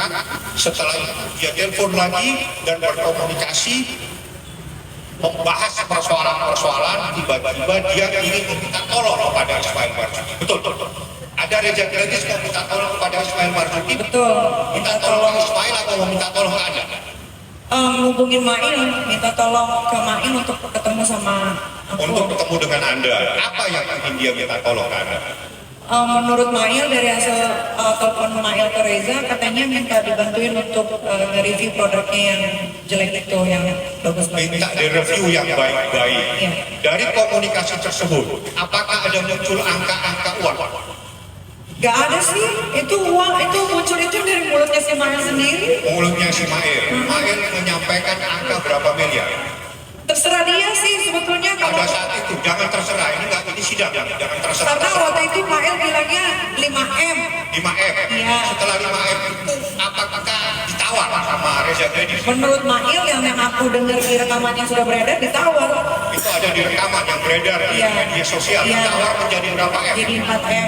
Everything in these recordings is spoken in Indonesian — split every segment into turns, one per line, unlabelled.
berangkat. Setelah itu dia telepon lagi dan berkomunikasi, membahas persoalan-persoalan. Tiba-tiba dia ingin meminta tolong kepada Ismail Marzuki. Betul. Ada Reza Kredis mau minta tolong kepada Ismail Marzuki.
Betul.
Minta tolong Ismail atau mau minta tolong ke Anda?
Hubungin Mail, minta tolong ke Mail untuk ketemu sama aku.
Untuk ketemu dengan Anda. Apa yang ingin dia minta tolong ke Anda?
Menurut Mail, dari hasil telepon Mail ke Reza, katanya minta dibantuin untuk nge-review produknya yang jelek itu, yang bagus-bagus.
Minta direview yang baik-baik.
Iya.
Dari komunikasi tersebut, apakah ada muncul angka-angka uang?
Gak ada sih, itu uang itu muncul itu dari mulutnya si Mail sendiri.
Mulutnya si Mail. Mail menyampaikan angka berapa miliar?
Terserah dia sih sebetulnya kalau.
Pada saat itu, jangan terserah. Ini sidang, jangan terserah.
Karena waktu itu Mail bilangnya 5M.
5M.
Iya.
Setelah 5M itu, apakah ditawar sama Reza Kredis?
Menurut Mail yang aku dengar di rekaman yang sudah beredar ditawar.
Itu ada di rekaman yang beredar di
Iya.
media sosial.
Iya.
Ditawar menjadi berapa M?
Jadi 4M.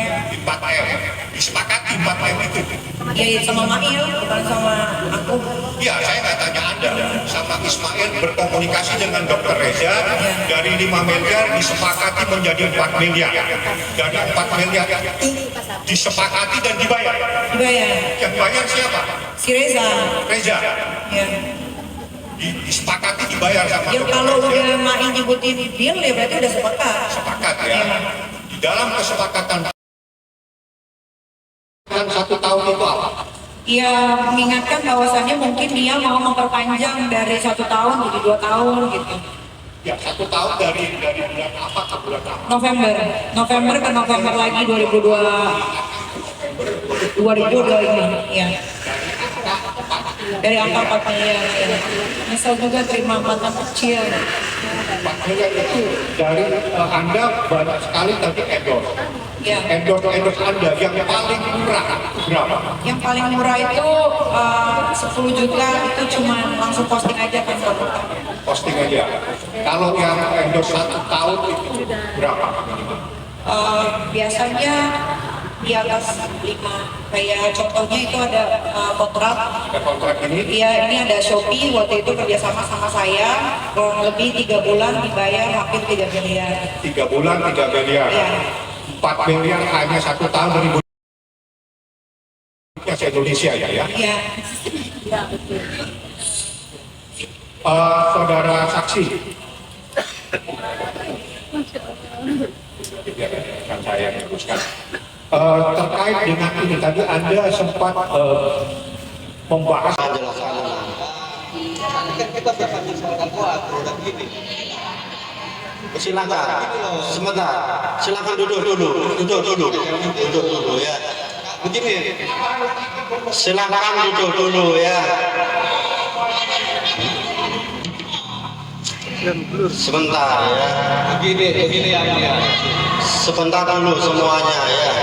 4M. Disepakati 4M itu.
Ya sama Mail, bukan sama aku.
Ya, saya nggak tanya Anda. Sama Ismail berkomunikasi dengan Dr. Reza, dari 5 miliar disepakati menjadi 4 miliar. Dari 4 miliar itu disepakati dan dibayar.
Dibayar.
Yang bayar siapa?
Si Reza.
Reza.
Ya.
Disepakati dibayar sama
Ya
Dr.
kalau
Reza.
udah Mail nyebutin deal ya berarti udah sepakat.
Sepakat ya.
Iya.
Di dalam kesepakatan 1 tahun itu apa?
Ya mengingatkan bahwasannya mungkin dia mau memperpanjang dari 1 tahun jadi 2 tahun gitu.
Ya, 1 tahun dari bulan apa ke bulan apa?
November ke November lagi 2025 ya. Dari angka 4 miliar ya. Misal juga terima mantan kecil.
4 miliar itu dari Anda banyak sekali tadi endorse.
Ya.
Endorse Anda yang paling murah itu berapa?
Yang paling murah itu 10 juta itu cuma langsung posting aja kan Bapak.
Posting aja. Kalau yang endorse 1 tahun itu berapa?
Biasanya di atas 5. Kayak contohnya itu ada kontrak.
Ada kontrak ini?
Iya, ini ada Shopee waktu itu kerjasama sama saya kurang lebih 3 bulan dibayar hampir 3 miliar.
3 bulan 3 miliar.
Iya.
4 miliar hanya 1 tahun dari Indonesia ya?
Iya. Iya betul.
Saudara saksi. Kan saya teruskan. Terkait dengan ini tadi Anda sempat membahas.
Kita berkaitan produk ini. Silakan, sebentar. Silakan duduk dulu ya. Begini, silakan duduk dulu ya. Sebentar ya. Begini ya. Sebentar dulu semuanya ya.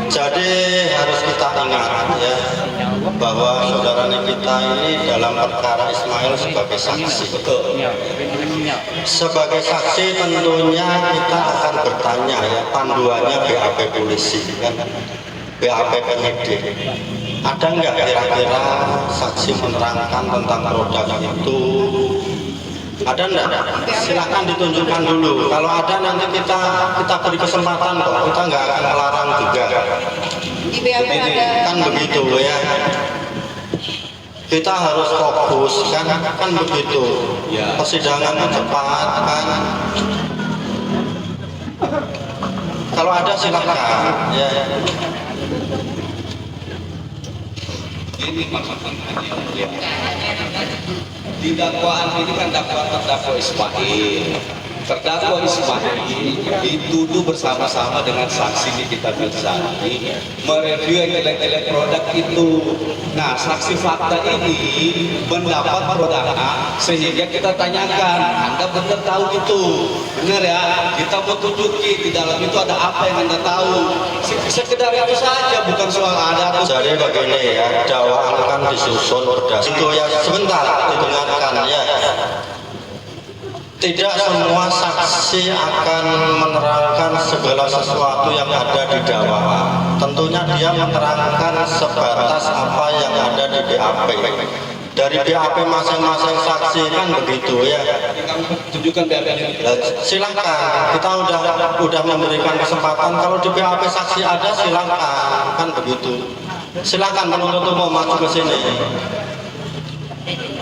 Jadi harus kita ingat ya bahwa saudara kita ini dalam perkara Ismail sebagai saksi. Betul. Sebagai saksi tentunya kita akan bertanya ya, panduannya BAP polisi kan, BAP penyidik. Ada nggak kira-kira saksi menerangkan tentang produk itu? Ada enggak? Silahkan ditunjukkan dulu. Kalau ada nanti kita beri kesempatan kok. Kita nggak akan melarang juga.
Di BAP
Ini
ada.
kan begitu ya. Kita harus fokus kan begitu. Persidangan cepat kan. Kalau ada silahkan ya.
Ini maksudnya di dakwaan ini kan terdakwa Ismail. Terdakwa Ismail dituduh bersama-sama dengan saksi Nikita Mirzani mereview elek-elek produk itu. Nah, saksi fakta ini mendapat produk A sehingga kita tanyakan, Anda benar tahu itu? Benar ya? Kita mau tunjuki di dalam itu ada apa yang Anda tahu. Sekedar itu saja, bukan soal ada.
Jadi begini ya, dakwaan kan disusun berdasarkan itu ya. Sebentar didengarkan ya. Tidak semua saksi akan menerangkan segala sesuatu yang ada di dakwaan. Tentunya dia menerangkan sebatas BAP. Dari BAP masing-masing saksi kan begitu ya.
Tunjukkan BAP-nya.
Silahkan, kita udah memberikan kesempatan. Kalau di BAP saksi ada silahkan, kan begitu. Silahkan penuntut umum maju ke sini.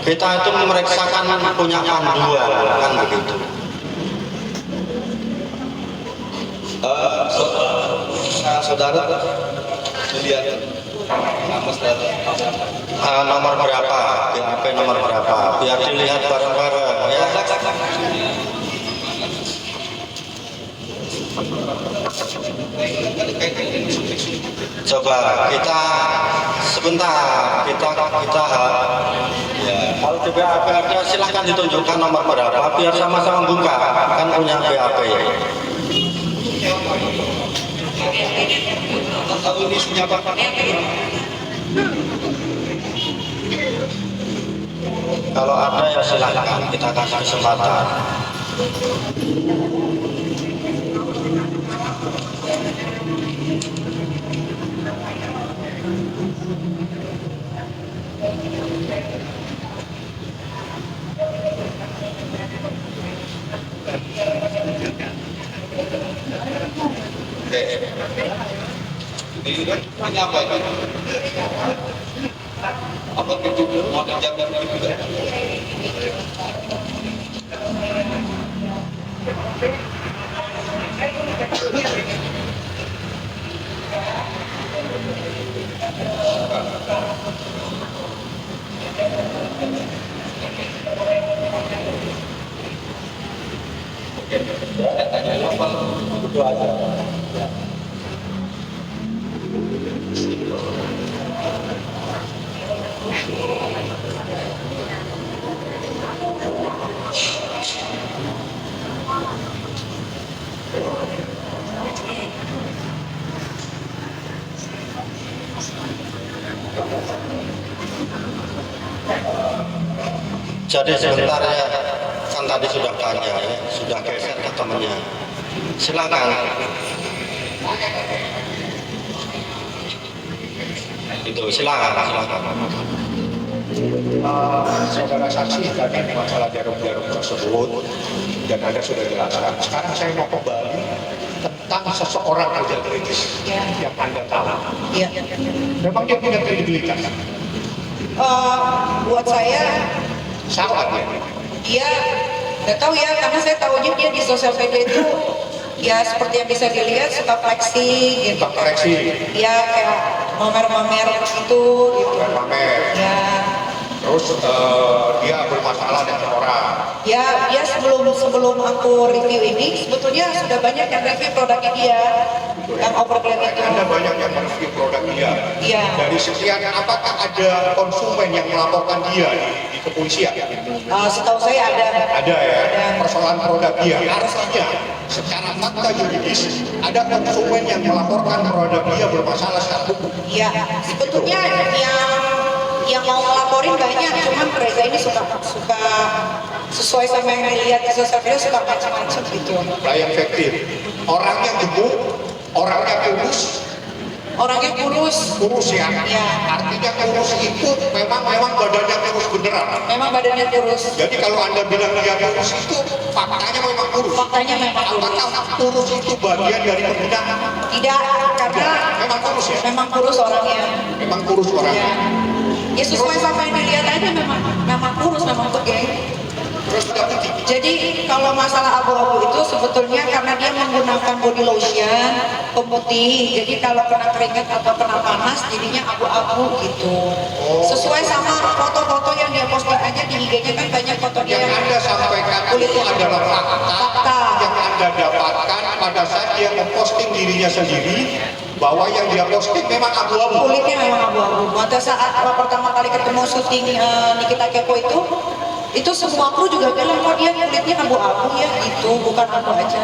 Kita itu memeriksakan punya panduan, kan begitu.
Saudara melihat nama saudara.
Nomor berapa? BAP nomor berapa? Biar dilihat bareng-bareng ya. Coba kita sebentar kita ya. Kalau di BAP ada silahkan ditunjukkan nomor berapa biar sama-sama buka kan punya BAP.
Tahu ini isinya apa?
Kalau ada ya silahkan kita kasih kesempatan.
Oke. Ini apa ini? Apa itu model jangkar juga? Oke. Tanya level itu aja.
Jadi sebentar ya, kan tadi sudah tanya ya, sudah geser ke temannya. Silakan. Itu silakan.
Saudara saksi terkait masalah jarum-jarum tersebut dan Anda sudah jelaskan. Sekarang saya mau kembali tentang seseorang kerja kritis yang Anda tahu.
Iya.
Memang dia punya kredibilitas.
Buat saya
Sangat ya.
dia nggak tahu ya, karena saya tahunya dia di sosial media itu ya seperti yang bisa dilihat suka flexing gitu.
Suka flexing.
Dia kayak pamer-pamer gitu.
Pamer.
Ya.
Terus dia bermasalah dengan orang.
Ya, dia sebelum aku review ini sebetulnya sudah banyak yang review produknya dia yang overclaim itu.
Anda banyak yang mereview produk dia.
Iya.
Dari sekian, apakah ada konsumen yang melaporkan dia di kepolisian?
Setahu saya ada.
Ada ya.
Ada.
Persoalan produk dia. Artinya, secara fakta yuridis, ada konsumen yang melaporkan produk dia bermasalah secara hukum.
Iya, sebetulnya yang mau ngelaporin banyak, cuman Reza ini suka sesuai sama yang dilihat di sosial media, suka macam-macam gitu.
Pelayan fiktif. Orangnya gemuk, orangnya
Orangnya kurus.
kurus ya.
Iya.
Artinya kurus itu memang badannya kurus beneran.
Memang badannya kurus.
Jadi kalau Anda bilang dia kurus itu faktanya memang kurus.
Faktanya memang kurus.
Apakah kurus itu bagian dari pembinaan?
Tidak, karena
Memang kurus ya.
memang kurus orangnya.
Memang kurus orangnya.
Ya. Ya sesuai sama yang dilihat aja memang kurus, memang begini.
Terus udah putih.
Jadi kalau masalah abu-abu itu sebetulnya karena dia menggunakan body lotion pemutih, jadi kalau kena keringat atau kena panas jadinya abu-abu gitu. Sesuai sama foto-foto yang dia posting aja di IG-nya, kan banyak foto dia
Yang Anda sampaikan itu
kulitnya
adalah fakta yang Anda dapatkan pada saat dia memposting dirinya sendiri, bahwa yang dia posting memang abu-abu.
kulitnya memang abu-abu. Pada saat pertama kali ketemu syuting Nikita Kepo itu semua kru juga bilang kok dia kulitnya abu-abu ya, itu bukan abu aja.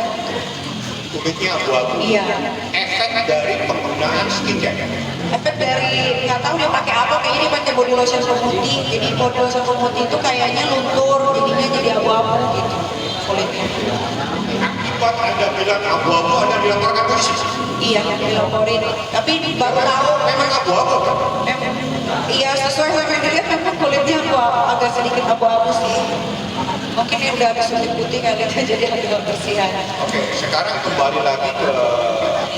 Kulitnya abu-abu.
Iya.
Efek dari penggunaan skincare.
Efek dari nggak tahu dia pakai apa, kayaknya dia pakai body lotion pemutih. Jadi body lotion pemutih itu kayaknya luntur, jadinya jadi abu-abu gitu kulitnya.
Akibat Anda bilang abu-abu, Anda dilaporkan polisi.
Iya, dilaporin. Tapi baru tahu
Memang abu-abu kan?
memang Iya, sesuai sama yang dilihat memang kulitnya agak sedikit abu-abu sih. Mungkin ini udah habis putih kali ya, jadi agak bersihan.
Oke, sekarang kembali lagi ke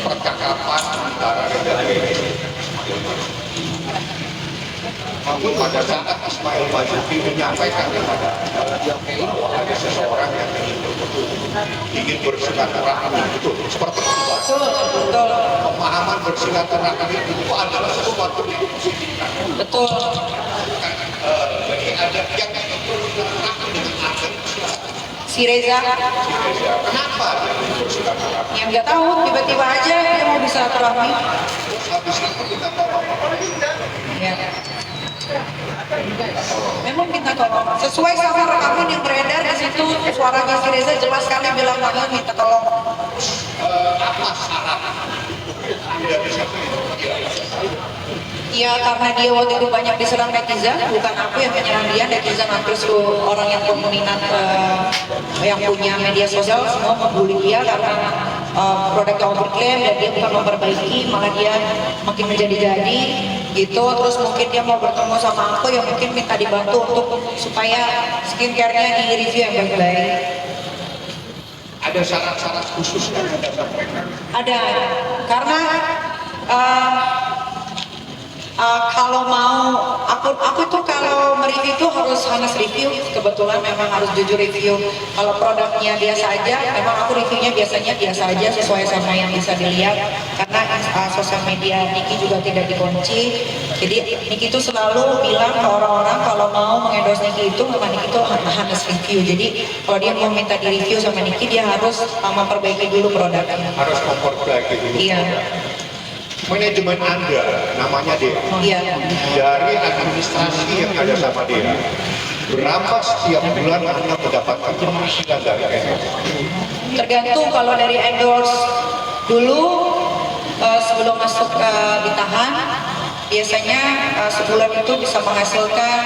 percakapan antara Reza dan Ismail Marzuki. Pada saat Ismail Marzuki menyampaikan kepada bahwa ada seseorang yang ingin bersilaturahmi, betul, seperti itu.
Betul.
Pemahaman bersilaturahmi itu adalah sesuatu yang positif.
Betul.
Jadi ada yang bersilaturahmi dengan agama Islam.
Si Reza,
Kenapa dia ingin bersilaturahmi?
yang nggak tahu tiba-tiba aja dia mau bisa silaturahmi.
Terus habis itu kita tolong.
Ya. Memang minta tolong. Sesuai sama rekaman yang beredar di situ, suaranya si Reza jelas sekali bilang banget minta tolong.
Apa syarat tidak bisa
Iya, karena dia waktu itu banyak diserang netizen, bukan aku yang menyerang dia, netizen hampir seluruh orang yang peminat yang punya media sosial semua membuli dia karena produknya overklaim dan dia bukan memperbaiki, malah dia makin menjadi-jadi gitu. Terus mungkin dia mau bertemu sama aku, yang mungkin minta dibantu untuk supaya skincare-nya di review yang baik-baik.
ada syarat-syarat khusus yang Anda sampaikan?
Ada, karena kalau mau aku tuh kalau mereview tuh harus honest review, kebetulan memang harus jujur review. Kalau produknya biasa aja, memang aku reviewnya biasanya biasa aja sesuai sama yang bisa dilihat, karena sosial media Niki juga tidak dikunci. Jadi Niki tuh selalu bilang ke orang-orang kalau mau mengendorse Niki itu memang Niki tuh honest review. Jadi kalau dia mau minta di review sama Niki, dia harus memperbaiki dulu produknya.
Harus memperbaiki dulu.
Iya.
Manajemen Anda, namanya dia,
Iya.
dari administrasi yang ada sama dia, berapa setiap bulan Anda mendapatkan penghasilan dari endorse?
Tergantung, kalau dari endorse dulu sebelum masuk ditahan, biasanya sebulan itu bisa menghasilkan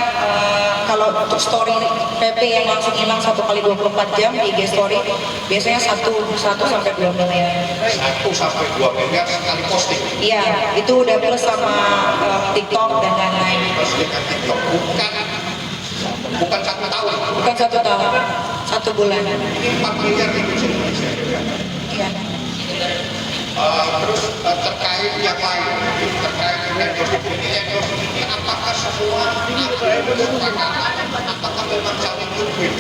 kalau untuk story PP yang langsung hilang 1 kali 24 jam di IG story, biasanya 1 sampai 2 miliar.
1 sampai 2 miliar sekali posting.
Iya, itu udah plus sama TikTok dan lain-lain.
Terus dengan TikTok, bukan 1 tahun.
Bukan 1 tahun, 1 bulan.
Ini 4 miliar di Indonesia.
Iya.
Terus terkait yang lain, terkait endorse ini, apakah semua ada kesepakatan, apakah memang saling win-win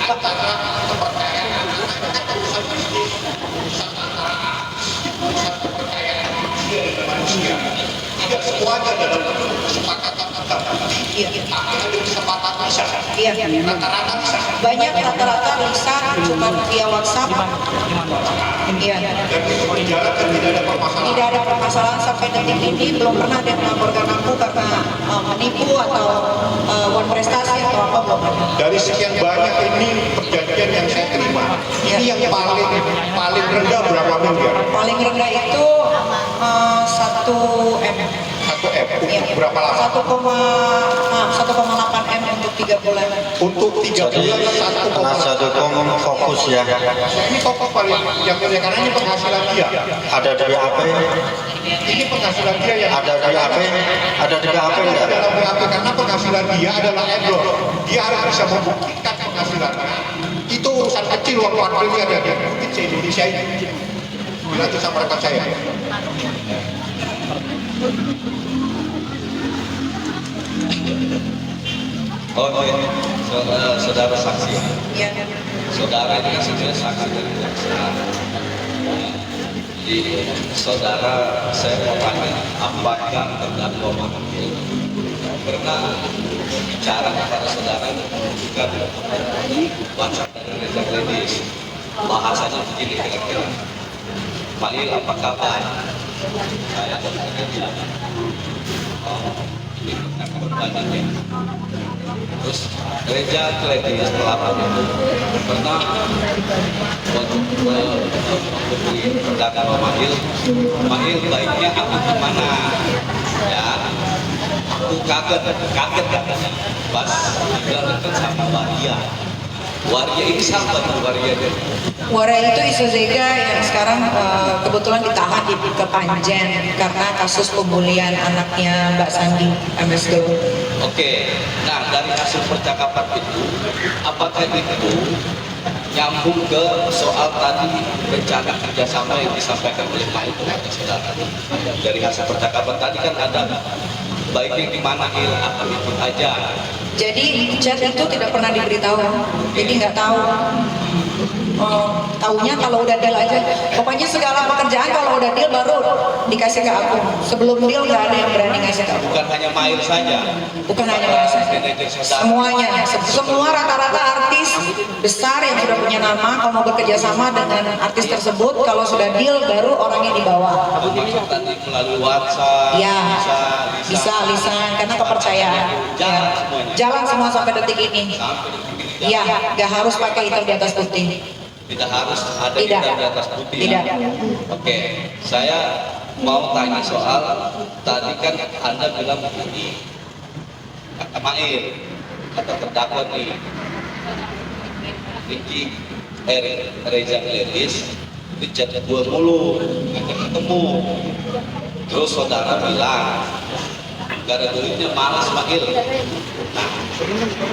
antara kepercayaan, kan urusan bisnis, urusan antara urusan kepercayaan manusia dengan manusia, tidak semuanya dalam kesepakatan antara
Iya.
tapi ada kesempatan bisa,
Iya.
rata-rata bisa.
Banyak rata-rata bisa cuma via WhatsApp. Iya.
Dan itu berjalan dan tidak ada permasalahan.
Tidak ada permasalahan sampai detik ini, belum pernah ada yang melaporkan aku karena menipu atau uang prestasi atau apa, belum ada.
Dari sekian banyak ini perjanjian yang saya terima, ini yang paling rendah berapa miliar?
Paling rendah itu 1 M.
1 M.
Iya.
Berapa lama?
1,8 M untuk 3 bulan.
Untuk 3
Jadi
bulan 1,8.
penasihat hukum fokus ya.
Ini fokus paling yang mulia karena ini penghasilan dia.
Ada di BAP,
Ini penghasilan dia yang
ada di BAP, ada di BAP enggak?
dalam BAP karena penghasilan dia adalah endorse. Dia harus bisa membuktikan penghasilannya. Itu urusan kecil, uang 4 miliar ya, dia mungkin se-Indonesia ini. Bila itu sama rekan saya.
Oke, saudara saksi.
Iya.
Saudara ini kan sebenarnya saksi dari kejaksaan. Jadi saudara, saya mau tanya, apakah terdakwa Mahmud pernah bicara kepada saudara juga WhatsApp dari Reza Gledis? Bahasanya begini kira-kira. Malil, apa kabar? Saya bekerja. Ini bertanya ya. Terus Reza Gledis pelapor itu pernah menghubungi terdakwa Mahil, baiknya aku gimana? Ya, aku kaget katanya pas dibilang dekat sama Mbak Dia. Waria ini siapa nih Waria?
Waria itu Iso Zega yang sekarang kebetulan ditahan di Kepanjen karena kasus pembulian anaknya Mbak Sandi MSG.
Oke, nah dari hasil percakapan itu, apakah itu nyambung ke soal tadi rencana kerjasama yang disampaikan oleh Pak itu saudara? Dari hasil percakapan tadi kan ada baik yang dimana akan ikut aja.
Jadi chat itu tidak pernah diberitahu, jadi nggak tahu. Taunya kalau udah deal aja. Pokoknya segala pekerjaan kalau udah deal baru dikasih ke aku. Sebelum deal nggak ada yang berani ngasih ke aku.
Bukan hanya Mail saja.
Bukan hanya Mail saja.
Manajer saudara.
Semuanya, semua rata-rata artis besar yang sudah punya nama, kalau mau bekerja sama dengan artis tersebut, kalau sudah deal baru orangnya dibawa.
Maksud tadi melalui WhatsApp,
Ya,
bisa.
lisan, karena kepercayaan.
Jalan
Ya.
semuanya.
Jalan semua sampai detik ini.
Sampai detik ini.
Iya, nggak harus pakai hitam di atas putih.
Tidak harus ada
Tidak.
hitam di atas putih.
Tidak.
Oke, saya mau tanya soal tadi kan Anda bilang begini, kata Mail, kata terdakwa nih, Ricky Reza Gladys dicat gue mulu, ngajak ketemu. Terus saudara bilang, gak ada duitnya, malas Mail. Nah,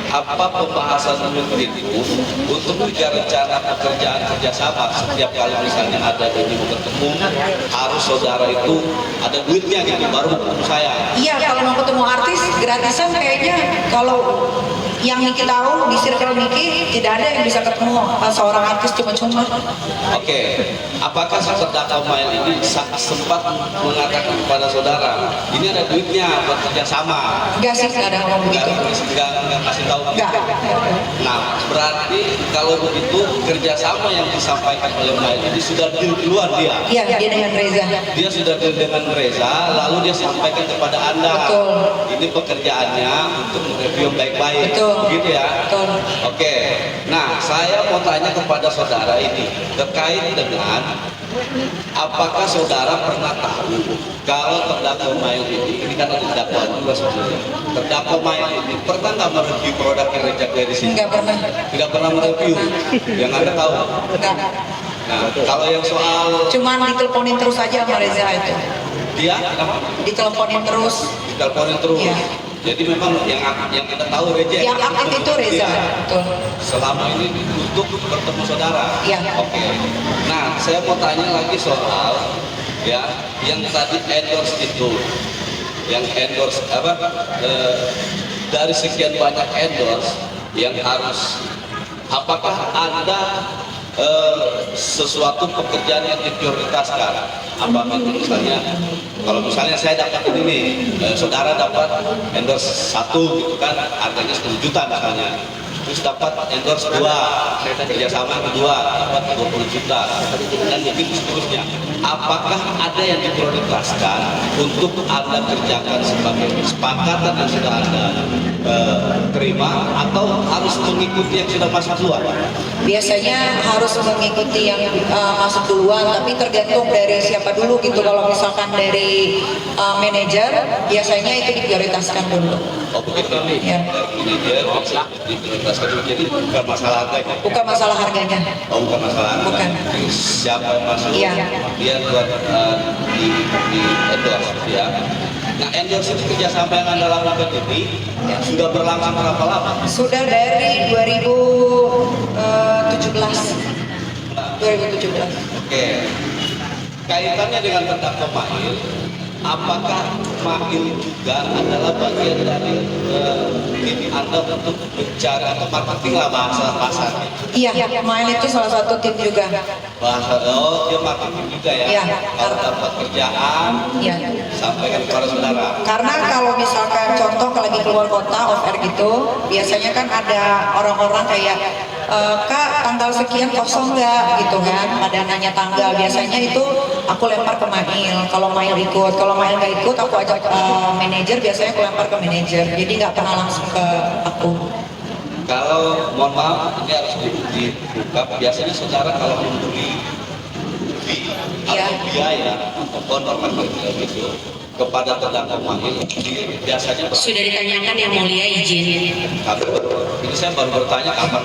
apa pembahasan itu untuk bicara rencana pekerjaan kerjasama setiap kali misalnya ada ini mau ketemu harus saudara itu ada duitnya gitu baru ketemu saya.
Iya, kalau mau ketemu artis gratisan kayaknya kalau yang Niki tahu di circle Niki tidak ada yang bisa ketemu seorang artis cuma-cuma.
Oke, apakah terdakwa Mail ini sempat mengatakan kepada saudara ini ada duitnya buat kerjasama?
Enggak sih, nggak ada ngomong begitu.
Enggak kasih tahu.
Enggak.
Nah, berarti kalau begitu kerjasama yang disampaikan oleh Mail ini sudah deal duluan dia.
Iya, dia dengan Reza.
Dia sudah deal dengan Reza, lalu dia sampaikan kepada Anda.
Betul.
Ini pekerjaannya untuk mereview baik-baik.
Betul.
Begitu ya?
Betul.
Oke. Nah, saya mau tanya kepada saudara ini terkait dengan apakah saudara pernah tahu kalau terdakwa Mail ini kan ada dakwaan juga sebetulnya. Terdakwa Mail ini pernah nggak mereview produk yang Reza Gladys ini?
Enggak pernah.
Tidak pernah mereview. Yang Anda tahu.
Enggak.
Nah, kalau yang soal
Cuman diteleponin terus aja sama Reza itu.
dia apa?
Diteleponin terus.
Diteleponin terus.
Iya.
Jadi memang yang Anda tahu Reza
Yang aktif itu Reza.
Iya.
Betul.
Selama ini untuk bertemu saudara.
Iya.
Oke. Nah, saya mau tanya lagi soal ya yang tadi endorse itu, yang endorse apa? Dari sekian banyak endorse yang harus, apakah Anda sesuatu pekerjaan yang diprioritaskan? Apakah misalnya, kalau misalnya saya dapat ini, saudara dapat endorse 1 gitu kan, harganya 10 juta misalnya. Terus dapat endorse 2, kerjasama kedua dapat 20 juta, dan begitu seterusnya. Apakah ada yang diprioritaskan untuk Anda kerjakan sebagai kesepakatan yang sudah Anda terima, atau harus mengikuti yang sudah masuk duluan?
Biasanya harus mengikuti yang masuk duluan, tapi tergantung dari siapa dulu gitu. Kalau misalkan dari manajer, biasanya itu diprioritaskan dulu.
Oh begitu nih,
Ya.
manajer diprioritaskan dulu, jadi bukan masalah harganya.
Bukan masalah harganya.
Oh bukan masalah harga.
Bukan.
Siapa yang masuk,
Iya.
dia buat di endorse ya. Nah, endorse itu kerjasama yang Anda lakukan ini sudah berlangsung berapa lama?
Sudah dari 2017. 2017.
Oke. Kaitannya dengan terdakwa Mail, apakah Mail juga adalah bagian dari tim Anda untuk mencari atau marketing lah bahasa pasarnya?
Iya, Mail itu salah satu tim juga.
Bahasa, oh dia marketing juga ya?
Iya.
Kalau dapat kerjaan,
Iya.
sampaikan kepada saudara.
Karena kalau misalkan contoh kalau lagi keluar kota off air gitu, biasanya kan ada orang-orang kayak Kak tanggal sekian kosong nggak gitu kan, pada nanya tanggal. Biasanya itu aku lempar ke Mail. Kalau Mail ikut, kalau Mail nggak ikut aku ajak manajer. Biasanya aku lempar ke manajer. Jadi nggak pernah langsung ke aku.
Kalau mohon maaf ini harus dibuka. Biasanya saudara kalau memberi fee
Iya.
atau biaya atau honor itu kepada terdakwa Mail, biasanya
Sudah ditanyakan yang mulia izin.
ini saya baru bertanya kapan